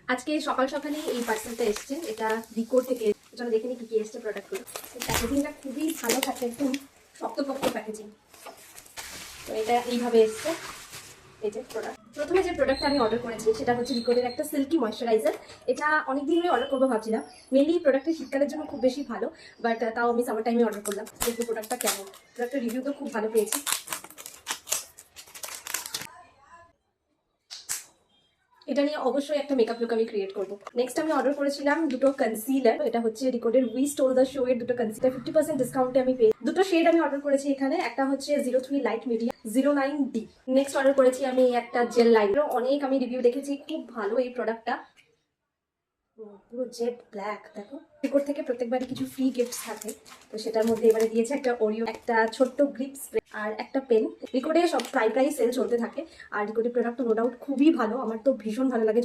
আজকে সকাল সকালে এই পার্সেলটা এসছে, এটা রিকোর থেকে। চলো দেখে নিই কি কি এসছে প্রোডাক্টগুলো। প্যাকেজিংটা খুবই ভালো থাকে, একদম শক্তপোক্ত প্যাকেজিং। তো এটা এইভাবে এসছে। এই যে প্রোডাক্ট, প্রথমে যে প্রোডাক্টটা আমি অর্ডার করেছি সেটা হচ্ছে রিকোরের একটা সিল্কি ময়শ্চারাইজার। এটা অনেকদিন ধরে অর্ডার করবো ভাবছিলাম, মেনলি প্রোডাক্টটা শীতকালের জন্য খুব বেশি ভালো, বাট তাও আমি সামার টাইমে অর্ডার করলাম। দেখবো প্রোডাক্টটা কেমন। প্রোডাক্টের রিভিউ তো খুব ভালো পেয়েছি। এটা নিয়ে অবশ্যই একটা মেকআপ লুক আমি ক্রিয়েট করবো। নেক্সট আমি অর্ডার করেছিলাম দুটো কনসিলার। এটা হচ্ছে রিকোডের উই স্টোল দ্য শো এর দুটো কনসিলার, 50% ডিসকাউন্টে আমি পেয়ে। দুটো শেড আমি অর্ডার করেছি এখানে, একটা হচ্ছে 03 light medium, 09D। Next order করেছি আমি একটা জেল লাইনার। অনেক আমি রিভিউ দেখেছি, খুব ভালো এই প্রোডাক্টটা। পুরো জেড ব্ল্যাক, দেখো। রিকোড থেকে প্রত্যেকবারই কিছু ফ্রি গিফট থাকে, তো সেটার মধ্যে এবারে দিয়েছে একটা ওরিও, একটা ছোট্ট গ্রিপ স্প্রে আর একটা পেন। রিকোডে সব প্রায় সেল চলতে থাকে, আর রিকোডের প্রোডাক্ট নো ডাউট খুবই ভালো, আমার তো ভীষণ ভালো লাগে।